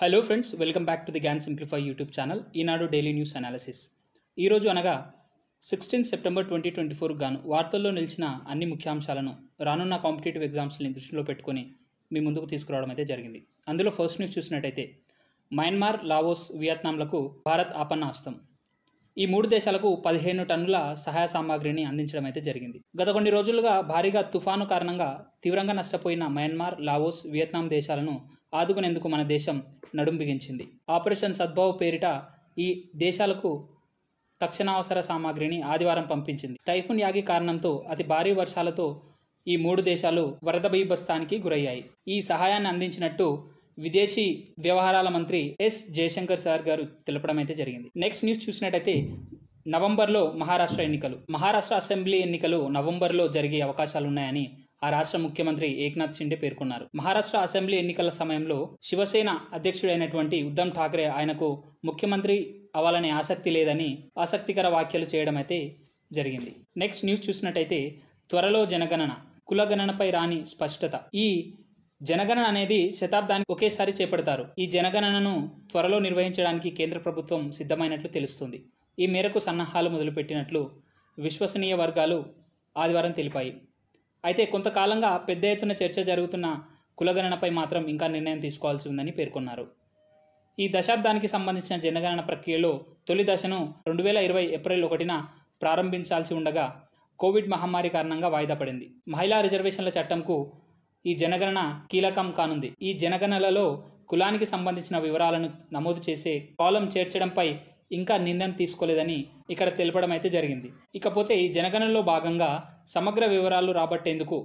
Hello friends, welcome back to the Gyan simplify YouTube channel. ఈనాడు daily news analysis. ఈరోజు అనగా 16 September 2024 గాను వార్తల్లో నిలిచిన అన్ని ముఖ్యాంశాలను రానున్న కాంపిటేటివ్ ఎగ్జామ్స్ని దృష్టిలో పెట్టుకొని మీ ముందుకు తీసుకురావడం అయితే జరిగింది. అందులో ఫస్ట్ న్యూస్ చూసినట్టయితే మయన్మార్, లావోస్, వియత్నాంలకు భారత్ ఆపన్నాస్తం. ఈ మూడు దేశాలకు 15 టన్నుల సహాయ సామాగ్రిని అందించడం అయితే జరిగింది. గత కొన్ని రోజులుగా భారీగా తుఫాను కారణంగా తీవ్రంగా నష్టపోయిన మయన్మార్, లావోస్, వియత్నాం దేశాలను ఆదుకునేందుకు మన దేశం నడుం బిగించింది. ఆపరేషన్ సద్భావ్ పేరిట ఈ దేశాలకు తక్షణావసర సామాగ్రిని ఆదివారం పంపించింది. టైఫూన్ యాగి కారణంతో అతి భారీ వర్షాలతో ఈ మూడు దేశాలు వరద బీభత్సానికి గురయ్యాయి. ఈ సహాయాన్ని అందించినట్టు విదేశీ వ్యవహారాల మంత్రి ఎస్ జయశంకర్ సార్ గారు తెలపడం అయితే జరిగింది. నెక్స్ట్ న్యూస్ చూసినట్టయితే నవంబర్లో మహారాష్ట్ర అసెంబ్లీ ఎన్నికలు నవంబర్లో జరిగే అవకాశాలున్నాయని ఆ రాష్ట్ర ముఖ్యమంత్రి ఏక్నాథ్ షిండే పేర్కొన్నారు. మహారాష్ట్ర అసెంబ్లీ ఎన్నికల సమయంలో శివసేన అధ్యక్షుడైనటువంటి ఉద్ధవ్ ఠాక్రే ఆయనకు ముఖ్యమంత్రి అవ్వాలనే ఆసక్తి లేదని ఆసక్తికర వ్యాఖ్యలు చేయడం అయితే జరిగింది. నెక్స్ట్ న్యూస్ చూసినట్టయితే త్వరలో జనగణన, కులగణనపై రాని స్పష్టత. ఈ జనగణన అనేది శతాబ్దానికి ఒకేసారి చేపడతారు. ఈ జనగణనను త్వరలో నిర్వహించడానికి కేంద్ర ప్రభుత్వం సిద్ధమైనట్లు తెలుస్తుంది. ఈ మేరకు సన్నాహాలు మొదలుపెట్టినట్లు విశ్వసనీయ వర్గాలు ఆదివారం తెలిపాయి. అయితే కొంతకాలంగా పెద్ద ఎత్తున చర్చ జరుగుతున్న కులగణనపై మాత్రం ఇంకా నిర్ణయం తీసుకోవాల్సి ఉందని పేర్కొన్నారు. ఈ దశాబ్దానికి సంబంధించిన జనగణన ప్రక్రియలో తొలి దశను 2020 ఏప్రిల్ 1న ప్రారంభించాల్సి ఉండగా కోవిడ్ మహమ్మారి కారణంగా వాయిదా పడింది. మహిళా రిజర్వేషన్ల చట్టంకు ఈ జనగణన కీలకం కానుంది. ఈ జనగణనలో కులానికి సంబంధించిన వివరాలను నమోదు చేసే కాలం చేర్చడంపై ఇంకా నిర్ణయం తీసుకోలేదని ఇక్కడ తెలపడం అయితే జరిగింది. ఇకపోతే ఈ జనగణనలో భాగంగా సమగ్ర వివరాలు రాబట్టేందుకు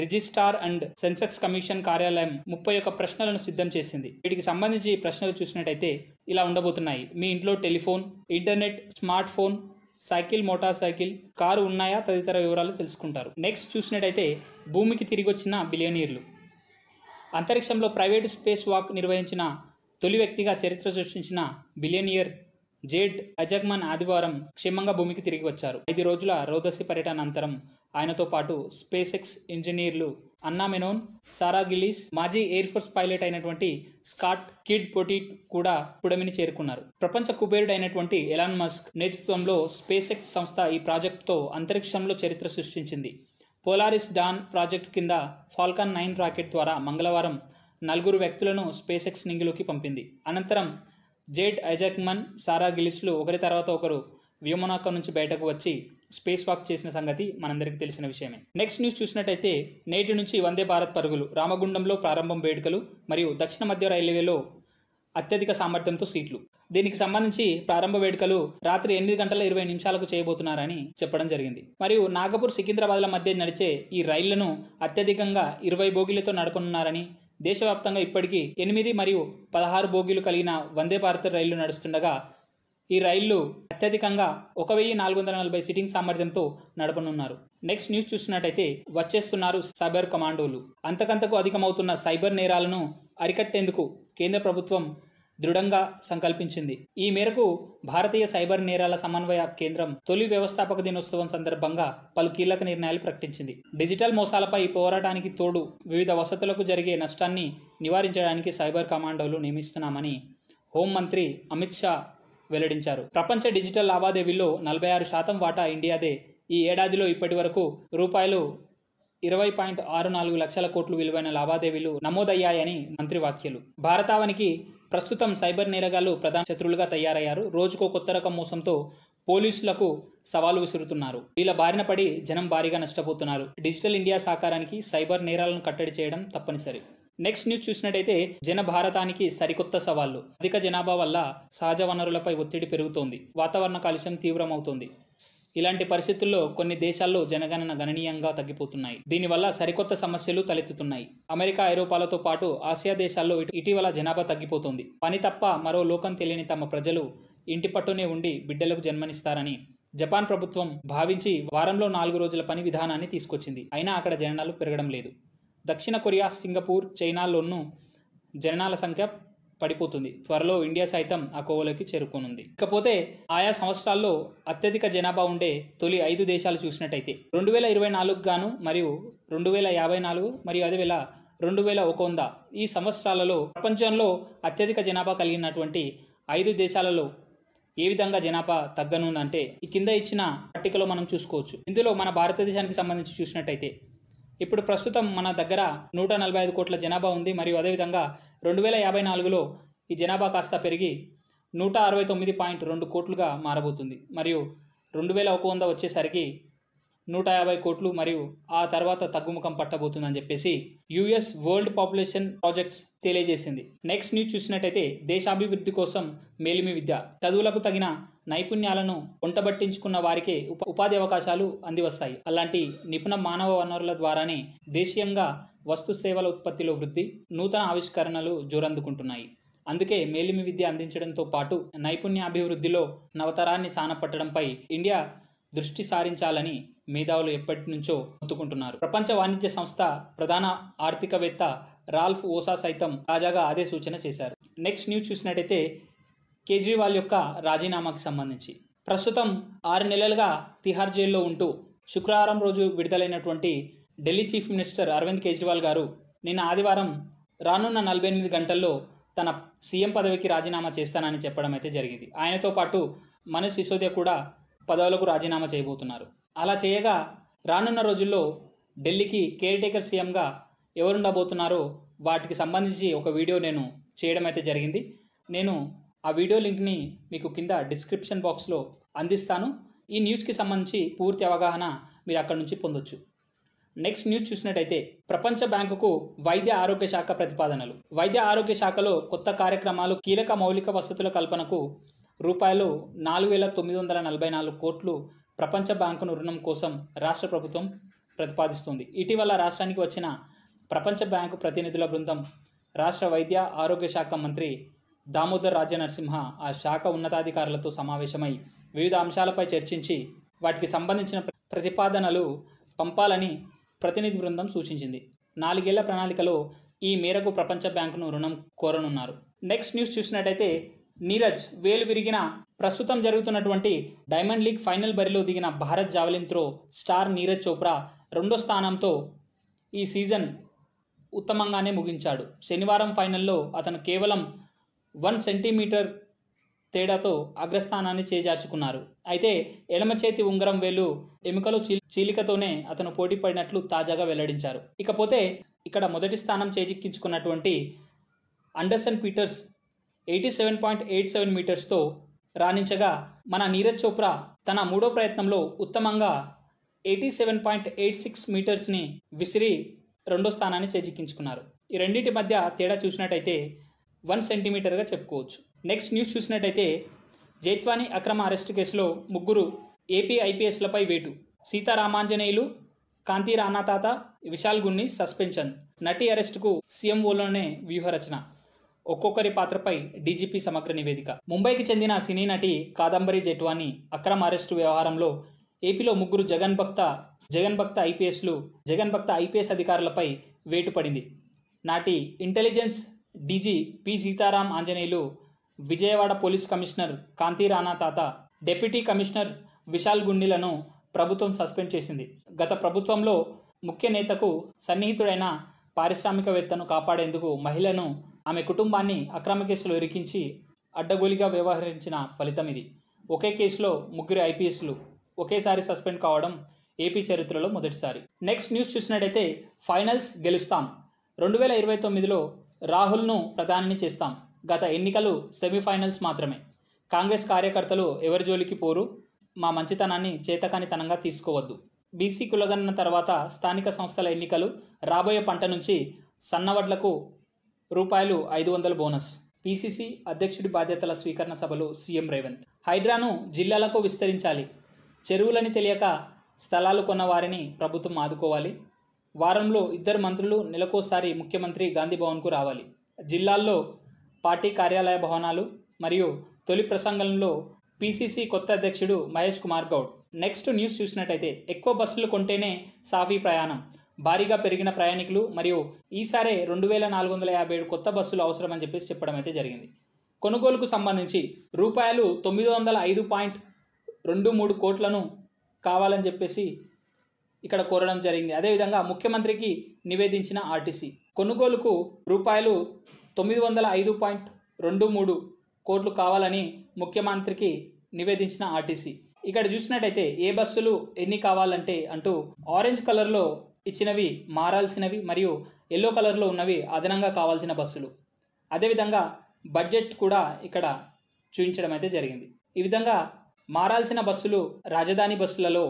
రిజిస్ట్రార్ అండ్ సెన్సెక్స్ కమిషన్ కార్యాలయం 31 ప్రశ్నలను సిద్ధం చేసింది. వీటికి సంబంధించి ప్రశ్నలు చూసినట్టయితే ఇలా ఉండబోతున్నాయి. మీ ఇంట్లో telephone, internet, smart phone, cycle, motor cycle, car ఉన్నాయా తదితర వివరాలు తెలుసుకుంటారు. నెక్స్ట్ చూసినట్టయితే భూమికి తిరిగి వచ్చిన బిలియనీర్లు. అంతరిక్షంలో ప్రైవేటు స్పేస్ వాక్ నిర్వహించిన తొలి వ్యక్తిగా చరిత్ర సృష్టించిన బిలియనియర్ జేడ్ అజగ్మన్ ఆదివారం క్షేమంగా భూమికి తిరిగి వచ్చారు. 5 రోజుల రోదసి పర్యటన అనంతరం ఆయనతో పాటు స్పేస్ ఎక్స్ ఇంజనీర్లు అన్నా మెనోన్, సారా గిల్లిస్, మాజీ ఎయిర్ ఫోర్స్ పైలట్ అయినటువంటి స్కాట్ కిడ్ పొటిట్ కూడా పుడమిని చేరుకున్నారు. ప్రపంచ కుబేరుడైనటువంటి ఎలాన్ మస్క్ నేతృత్వంలో స్పేస్ ఎక్స్ సంస్థ ఈ ప్రాజెక్టుతో అంతరిక్షంలో చరిత్ర సృష్టించింది. పోలారిస్ డాన్ ప్రాజెక్టు కింద ఫాల్కన్ 9 రాకెట్ ద్వారా మంగళవారం 4 వ్యక్తులను స్పేస్ ఎక్స్ నింగిలోకి పంపింది. అనంతరం జేడ్ అజగ్మన్, సారా గిల్లిస్లు ఒకరి తర్వాత ఒకరు వ్యోమనౌక నుంచి బయటకు వచ్చి స్పేస్ వాక్ చేసిన సంగతి మనందరికీ తెలిసిన విషయమే. నెక్స్ట్ న్యూస్ చూసినట్టయితే నేటి నుంచి వందే భారత్ పరుగులు. రామగుండంలో ప్రారంభం వేడుకలు మరియు దక్షిణ మధ్య రైల్వేలో అత్యధిక సామర్థ్యంతో సీట్లు. దీనికి సంబంధించి ప్రారంభ వేడుకలు రాత్రి 8 గంటల 20 నిమిషాలకు చేయబోతున్నారని చెప్పడం జరిగింది. మరియు నాగపూర్, సికింద్రాబాద్ల మధ్య నడిచే ఈ రైళ్లను అత్యధికంగా 20 బోగీలతో నడపనున్నారని, దేశవ్యాప్తంగా ఇప్పటికీ 8 మరియు 16 బోగీలు కలిగిన వందే భారత్ రైళ్లు నడుస్తుండగా ఈ రైళ్లు అత్యధికంగా 1440 సిట్టింగ్ సామర్థ్యంతో నడపనున్నారు. నెక్స్ట్ న్యూస్ చూసినట్టయితే వచ్చేస్తున్నారు సైబర్ కమాండోలు. అంతకంతకు అధికమవుతున్న సైబర్ నేరాలను అరికట్టేందుకు కేంద్ర ప్రభుత్వం దృఢంగా సంకల్పించింది. ఈ మేరకు భారతీయ సైబర్ నేరాల సమన్వయ కేంద్రం తొలి వ్యవస్థాపక దినోత్సవం సందర్భంగా పలు కీలక నిర్ణయాలు ప్రకటించింది. డిజిటల్ మోసాలపై పోరాటానికి తోడు వివిధ వసతులకు జరిగే నష్టాన్ని నివారించడానికి సైబర్ కమాండోలు నియమిస్తున్నామని హోంమంత్రి అమిత్ షా వెల్లడించారు. ప్రపంచ డిజిటల్ లావాదేవీల్లో 46% వాటా ఇండియాదే. ఈ ఏడాదిలో ఇప్పటి వరకు రూపాయలు 20.64 లక్షల కోట్లు విలువైన లావాదేవీలు నమోదయ్యాయని మంత్రి వ్యాఖ్యలు. భారతావనికి ప్రస్తుతం సైబర్ నేరగాళ్లు ప్రధాన శత్రువులుగా తయారయ్యారు. రోజుకో కొత్త రకం మోసంతో పోలీసులకు సవాలు విసురుతున్నారు. వీళ్ళ బారిన పడి జనం భారీగా నష్టపోతున్నారు. డిజిటల్ ఇండియా సాకారానికి సైబర్ నేరాలను కట్టడి చేయడం తప్పనిసరి. నెక్స్ట్ న్యూస్ చూసినట్టయితే భారతానికి సరికొత్త సవాళ్లు. అధిక జనాభా వల్ల సహజ వనరులపై ఒత్తిడి పెరుగుతోంది. వాతావరణ కాలుష్యం తీవ్రమవుతోంది. ఇలాంటి పరిస్థితుల్లో కొన్ని దేశాల్లో జనగణన గణనీయంగా తగ్గిపోతున్నాయి. దీనివల్ల సరికొత్త సమస్యలు తలెత్తుతున్నాయి. అమెరికా, ఐరోపాలతో పాటు ఆసియా దేశాల్లో ఇటీవల జనాభా తగ్గిపోతోంది. పని తప్ప మరో లోకం తెలియని తమ ప్రజలు ఇంటి పట్టునే ఉండి బిడ్డలకు జన్మనిస్తారని జపాన్ ప్రభుత్వం భావించి వారంలో 4 రోజుల పని విధానాన్ని తీసుకొచ్చింది. అయినా అక్కడ జననాలు పెరగడం లేదు. దక్షిణ కొరియా, సింగపూర్, చైనాల్లోనూ జననాల సంఖ్య పడిపోతుంది. త్వరలో ఇండియా సైతం ఆ కోవలోకి చేరుకోనుంది. ఇకపోతే ఆయా సంవత్సరాల్లో అత్యధిక జనాభా ఉండే తొలి 5 దేశాలు చూసినట్టయితే 2024 గాను మరియు 2054 మరియు అదేవేళ 2100 ఈ సంవత్సరాలలో ప్రపంచంలో అత్యధిక జనాభా కలిగినటువంటి 5 దేశాలలో ఏ విధంగా జనాభా తగ్గనుందంటే ఈ కింద ఇచ్చిన పట్టికలో మనం చూసుకోవచ్చు. ఇందులో మన భారతదేశానికి సంబంధించి చూసినట్టయితే ఇప్పుడు ప్రస్తుతం మన దగ్గర 145 కోట్ల జనాభా ఉంది. మరియు అదేవిధంగా 2054లో ఈ జనాభా కాస్త పెరిగి 169.2 కోట్లుగా మారబోతుంది. మరియు 2100 వచ్చేసరికి 150 కోట్లు మరియు ఆ తర్వాత తగ్గుముఖం పట్టబోతుందని చెప్పేసి యుఎస్ వరల్డ్ పాపులేషన్ ప్రాజెక్ట్స్ తెలియజేసింది. నెక్స్ట్ న్యూస్ చూసినట్టయితే దేశాభివృద్ధి కోసం మేలిమి విద్య, చదువులకు తగిన నైపుణ్యాలను వంటబట్టించుకున్న వారికే ఉపాధి అవకాశాలు అందివస్తాయి. అలాంటి నిపుణ మానవ వనరుల ద్వారానే దేశీయంగా వస్తు సేవల ఉత్పత్తిలో వృద్ధి, నూతన ఆవిష్కరణలు జోరందుకుంటున్నాయి. అందుకే మేలిమి విద్య అందించడంతో పాటు నైపుణ్యాభివృద్ధిలో నవతరాన్ని సానపట్టడంపై ఇండియా దృష్టి సారించాలని మేధావులు ఎప్పటి నుంచో మొత్తుకుంటున్నారు. ప్రపంచ వాణిజ్య సంస్థ ప్రధాన ఆర్థికవేత్త రాల్ఫ్ ఓసా సైతం తాజాగా అదే సూచన చేశారు. నెక్స్ట్ న్యూస్ చూసినట్టయితే కేజ్రీవాల్ యొక్క రాజీనామాకి సంబంధించి ప్రస్తుతం 6 నెలలుగా తిహార్ జైల్లో ఉంటూ శుక్రవారం రోజు విడుదలైనటువంటి ఢిల్లీ చీఫ్ మినిస్టర్ అరవింద్ కేజ్రీవాల్ గారు నిన్న ఆదివారం రానున్న 48 గంటల్లో తన సీఎం పదవికి రాజీనామా చేస్తానని చెప్పడం అయితే జరిగింది. ఆయనతో పాటు మనీష్ సిసోదియా కూడా పదవులకు రాజీనామా చేయబోతున్నారు. అలా చేయగా రానున్న రోజుల్లో ఢిల్లీకి కేర్ టేకర్ సీఎంగా ఎవరుండబోతున్నారో వాటికి సంబంధించి ఒక వీడియో నేను చేయడం అయితే జరిగింది. నేను ఆ వీడియో లింక్ని మీకు కింద డిస్క్రిప్షన్ బాక్స్లో అందిస్తాను. ఈ న్యూస్కి సంబంధించి పూర్తి అవగాహన మీరు అక్కడ నుంచి పొందొచ్చు. నెక్స్ట్ న్యూస్ చూసినట్టయితే ప్రపంచ బ్యాంకుకు వైద్య ఆరోగ్య శాఖ ప్రతిపాదనలు. వైద్య ఆరోగ్య శాఖలో కొత్త కార్యక్రమాలు, కీలక మౌలిక వసతుల కల్పనకు రూపాయలు 4,944 కోట్లు ప్రపంచ బ్యాంకును రుణం కోసం రాష్ట్ర ప్రభుత్వం ప్రతిపాదిస్తుంది. ఇటీవల రాష్ట్రానికి వచ్చిన ప్రపంచ బ్యాంకు ప్రతినిధుల బృందం రాష్ట్ర వైద్య ఆరోగ్య శాఖ మంత్రి దామోదర్ రాజనరసింహ ఆ శాఖ ఉన్నతాధికారులతో సమావేశమై వివిధ అంశాలపై చర్చించి వాటికి సంబంధించిన ప్రతిపాదనలు పంపాలని ప్రతినిధి బృందం సూచించింది. 4 ఏళ్ల ప్రణాళికలో ఈ మేరకు ప్రపంచ బ్యాంకును రుణం కోరనున్నారు. నెక్స్ట్ న్యూస్ చూసినట్టయితే నీరజ్ వేలు విరిగిన ప్రస్తుతం జరుగుతున్నటువంటి డైమండ్ లీగ్ ఫైనల్ బరిలో దిగిన Bharat javelin throw star Neeraj Chopra 2వ స్థానంతో ఈ సీజన్ ఉత్తమంగానే ముగించాడు. శనివారం ఫైనల్లో అతను కేవలం 1 సెంటీమీటర్ తేడాతో అగ్రస్థానాన్ని చేజార్చుకున్నారు. అయితే ఎడమ చేతి ఉంగరం వేలు ఎముకలో చీలికతోనే అతను పోటీ పడినట్లు తాజాగా వెల్లడించారు. ఇకపోతే ఇక్కడ మొదటి స్థానం చేజిక్కించుకున్నటువంటి అండర్సన్ పీటర్స్ 87.87 మీటర్స్తో రాణించగా మన నీరజ్ చోప్రా తన 3వ ప్రయత్నంలో ఉత్తమంగా 87.86 మీటర్స్ని విసిరి 2వ స్థానాన్ని చేజిక్కించుకున్నారు. ఈ రెండింటి మధ్య తేడా చూసినట్టయితే 1 సెంటీమీటర్గా చెప్పుకోవచ్చు. నెక్స్ట్ న్యూస్ చూసినట్టయితే జైత్వానీ అక్రమ అరెస్టు కేసులో 3 ఏపీ ఐపీఎస్లపై వేటు. సీతారామాంజనేయులు, కాంతి రాణాతాత, విశాల్ గున్ని సస్పెన్షన్. నటి అరెస్టుకు సీఎంఓలోనే వ్యూహరచన. ఒక్కొక్కరి పాత్రపై డీజీపీ సమగ్ర నివేదిక. ముంబైకి చెందిన సినీ నటి కాదంబరి జైట్వానీ అక్రమ అరెస్టు వ్యవహారంలో ఏపీలో 3 జగన్ భక్త ఐపీఎస్ అధికారులపై వేటు పడింది. నాటి intelligence DG P Sitaram Anjaneyulu, Vijayawada police commissioner Kanthi Rana Tata, deputy commissioner Vishal గున్నిలను ప్రభుత్వం సస్పెండ్ చేసింది. గత ప్రభుత్వంలో ముఖ్య నేతకు సన్నిహితుడైన పారిశ్రామికవేత్తను కాపాడేందుకు మహిళను, ఆమె కుటుంబాన్ని అక్రమ కేసులో ఇరికించి అడ్డగోలిగా వ్యవహరించిన ఫలితం ఇది. ఒకే కేసులో 3 ఐపీఎస్లు ఒకేసారి సస్పెండ్ కావడం ఏపీ చరిత్రలో మొదటిసారి. నెక్స్ట్ న్యూస్ చూసినట్టయితే ఫైనల్స్ గెలుస్తాం, 2029లో రాహుల్ను ప్రధానిని చేస్తాం. గత ఎన్నికలు సెమీఫైనల్స్ మాత్రమే. కాంగ్రెస్ కార్యకర్తలు ఎవరి జోలికి పోరు, మా మంచితనాన్ని చేతకానితనంగా తీసుకోవద్దు. బీసీ కులగణన తర్వాత స్థానిక సంస్థల ఎన్నికలు, రాబోయే పంట నుంచి సన్నవడ్లకు రూపాయలు 500 బోనస్. పీసీసీ అధ్యక్షుడి బాధ్యతల స్వీకరణ సభలో సీఎం రేవంత్. హైడ్రాను జిల్లాలకు విస్తరించాలి, చెరువులని తెలియక స్థలాలు కొన్న వారిని ప్రభుత్వం ఆదుకోవాలి. వారంలో 2 మంత్రులు నెలకోసారి ముఖ్యమంత్రి గాంధీ భవన్కు రావాలి. జిల్లాల్లో పార్టీ కార్యాలయ భవనాలు మరియు తొలి ప్రసంగంలో పీసీసీ కొత్త అధ్యక్షుడు మహేష్ కుమార్ గౌడ్. నెక్స్ట్ న్యూస్ చూసినట్టయితే ఎక్కువ బస్సులు కొంటేనే సాఫీ ప్రయాణం, భారీగా పెరిగిన ప్రయాణికులు మరియు ఈసారే 2457 కొత్త బస్సులు అవసరమని చెప్పేసి చెప్పడం అయితే జరిగింది. కొనుగోలుకు సంబంధించి రూపాయలు 905.23 కోట్లను కావాలని చెప్పేసి ఇక్కడ కోరడం జరిగింది. అదేవిధంగా ముఖ్యమంత్రికి నివేదించిన ఆర్టీసీ కొనుగోలుకు రూపాయలు 905.23 కోట్లు కావాలని ముఖ్యమంత్రికి నివేదించిన ఆర్టీసీ. ఇక్కడ చూసినట్టయితే ఏ బస్సులు ఎన్ని కావాలంటే అంటూ ఆరెంజ్ కలర్లో ఇచ్చినవి మారాల్సినవి మరియు ఎల్లో కలర్లో ఉన్నవి అదనంగా కావాల్సిన బస్సులు. అదేవిధంగా బడ్జెట్ కూడా ఇక్కడ చూపించడం అయితే జరిగింది. ఈ విధంగా మారాల్సిన బస్సులు రాజధాని బస్సులలో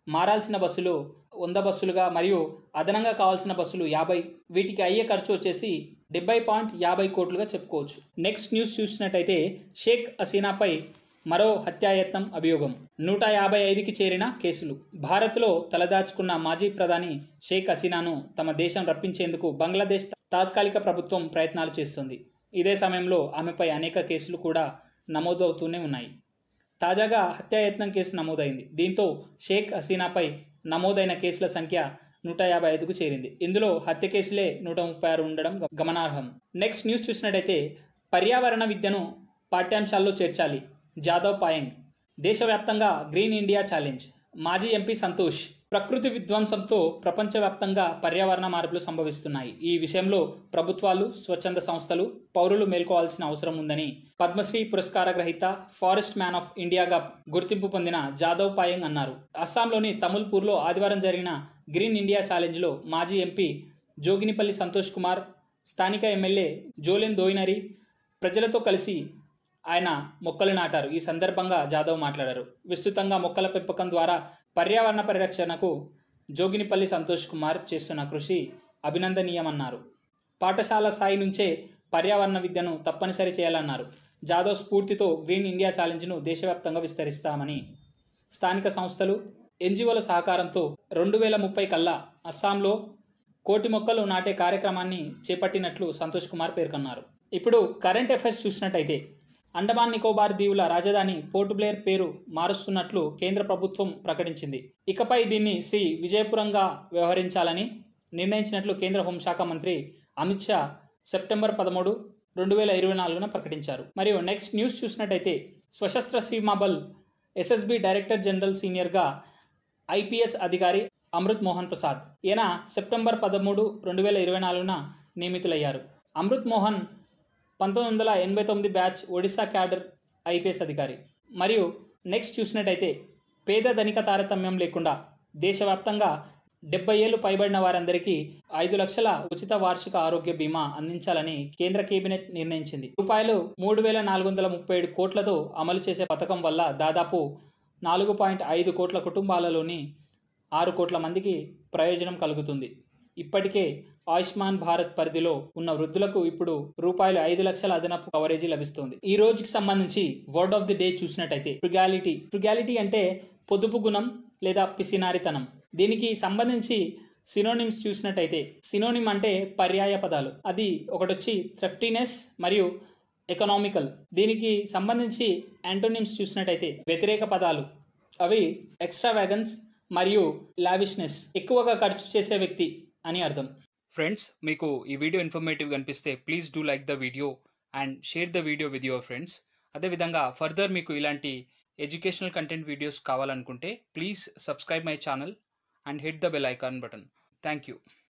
మారాల్సిన బస్సులు 100 బస్సులుగా మరియు అదనంగా కావాల్సిన బస్సులు 50. వీటికి అయ్యే ఖర్చు వచ్చేసి 70.50 కోట్లుగా చెప్పుకోవచ్చు. నెక్స్ట్ న్యూస్ చూసినట్టయితే షేక్ హసీనాపై మరో హత్యాయత్నం అభియోగం. 155కి చేరిన కేసులు. భారత్లో తలదాచుకున్న మాజీ ప్రధాని షేక్ హసీనాను తమ దేశం రప్పించేందుకు బంగ్లాదేశ్ తాత్కాలిక ప్రభుత్వం ప్రయత్నాలు చేస్తుంది. ఇదే సమయంలో ఆమెపై అనేక కేసులు కూడా నమోదవుతూనే ఉన్నాయి. తాజాగా హత్యాయత్నం కేసు నమోదైంది. దీంతో షేక్ హసీనాపై నమోదైన కేసుల సంఖ్య 155కు చేరింది. ఇందులో హత్య కేసులే 136 ఉండడం గమనార్హం. నెక్స్ట్ న్యూస్ చూసినట్టయితే పర్యావరణ విద్యను పాఠ్యాంశాల్లో చేర్చాలి. జాదవ్ పాయంగ్. దేశవ్యాప్తంగా గ్రీన్ ఇండియా ఛాలెంజ్. మాజీ ఎంపీ సంతోష్. ప్రకృతి విధ్వంసంతో ప్రపంచవ్యాప్తంగా పర్యావరణ మార్పులు సంభవిస్తున్నాయి. ఈ విషయంలో ప్రభుత్వాలు, స్వచ్ఛంద సంస్థలు, పౌరులు మేల్కోవాల్సిన అవసరం ఉందని పద్మశ్రీ పురస్కార గ్రహీత, ఫారెస్ట్ మ్యాన్ ఆఫ్ ఇండియాగా గుర్తింపు పొందిన జాదవ్ పాయంగ్ అన్నారు. అస్సాంలోని తముల్పూర్లో ఆదివారం జరిగిన గ్రీన్ ఇండియా ఛాలెంజ్లో మాజీ ఎంపీ జోగినిపల్లి సంతోష్ కుమార్, స్థానిక ఎమ్మెల్యే జోలెన్ దోయినరి ప్రజలతో కలిసి ఆయన మొక్కలు నాటారు. ఈ సందర్భంగా జాదవ్ మాట్లాడారు. విస్తృతంగా మొక్కల పెంపకం ద్వారా పర్యావరణ పరిరక్షణకు జోగినిపల్లి సంతోష్ కుమార్ చేస్తున్న కృషి అభినందనీయమన్నారు. పాఠశాల స్థాయి నుంచే పర్యావరణ విద్యను తప్పనిసరి చేయాలన్నారు. జాదవ్ స్ఫూర్తితో గ్రీన్ ఇండియా ఛాలెంజ్ను దేశవ్యాప్తంగా విస్తరిస్తామని స్థానిక సంస్థలు, ఎన్జిఓల సహకారంతో 2030 కల్లా అస్సాంలో 1,00,00,000 మొక్కలు నాటే కార్యక్రమాన్ని చేపట్టినట్లు సంతోష్ కుమార్ పేర్కొన్నారు. ఇప్పుడు కరెంట్ అఫైర్స్ చూసినట్టయితే అండమాన్ నికోబార్ దీవుల రాజధాని పోర్ట్ బ్లేర్ పేరు మారుస్తున్నట్లు కేంద్ర ప్రభుత్వం ప్రకటించింది. ఇకపై దీన్ని శ్రీ విజయపురంగా వ్యవహరించాలని నిర్ణయించినట్లు కేంద్ర హోంశాఖ మంత్రి అమిత్ షా సెప్టెంబర్ 13, 2024న ప్రకటించారు. మరియు నెక్స్ట్ న్యూస్ చూసినట్టయితే సశస్త్ర సీమా బల్ ఎస్ఎస్బి డైరెక్టర్ జనరల్ సీనియర్గా ఐపీఎస్ అధికారి అమృత్ మోహన్ ప్రసాద్. ఈయన సెప్టెంబర్ 13, 2024న నియమితులయ్యారు. Amrit Mohan 1989 batch Odisha cadre IPS అధికారి. మరియు నెక్స్ట్ చూసినట్టయితే పేద ధనిక తారతమ్యం లేకుండా దేశవ్యాప్తంగా 70 ఏళ్లు పైబడిన వారందరికీ 5 లక్షల ఉచిత వార్షిక ఆరోగ్య బీమా అందించాలని కేంద్ర కేబినెట్ నిర్ణయించింది. రూపాయలు 3,437 కోట్లతో అమలు చేసే పథకం వల్ల దాదాపు 4.5 కోట్ల కుటుంబాలలోని 6 కోట్ల మందికి ప్రయోజనం కలుగుతుంది. ఇప్పటికే ఆయుష్మాన్ భారత్ పరిధిలో ఉన్న వృద్ధులకు ఇప్పుడు రూపాయలు 5 లక్షల అదనపు కవరేజీ లభిస్తుంది. ఈ రోజుకి సంబంధించి వర్డ్ ఆఫ్ ది డే చూసినట్టయితే ఫ్రుగాలిటీ. ఫ్రుగాలిటీ అంటే పొదుపు గుణం లేదా పిసినారితనం. దీనికి సంబంధించి సినోనిమ్స్ చూసినట్టయితే సినోనిమ్ అంటే పర్యాయ పదాలు. అది ఒకటొచ్చి థ్రిఫ్టీనెస్ మరియు ఎకనామికల్. దీనికి సంబంధించి యాంటోనిమ్స్ చూసినట్టయితే వ్యతిరేక పదాలు. అవి ఎక్స్ట్రావాగన్స్ మరియు లావిష్నెస్. ఎక్కువగా ఖర్చు చేసే వ్యక్తి అని అర్థం. ఫ్రెండ్స్, మీకు ఈ వీడియో ఇన్ఫర్మేటివ్గా అనిపిస్తే please do like the video and share the video with your friends. అదేవిధంగా ఫర్దర్ మీకు ఇలాంటి ఎడ్యుకేషనల్ కంటెంట్ వీడియోస్ కావాలనుకుంటే please subscribe my channel and hit the bell icon button. Thank you.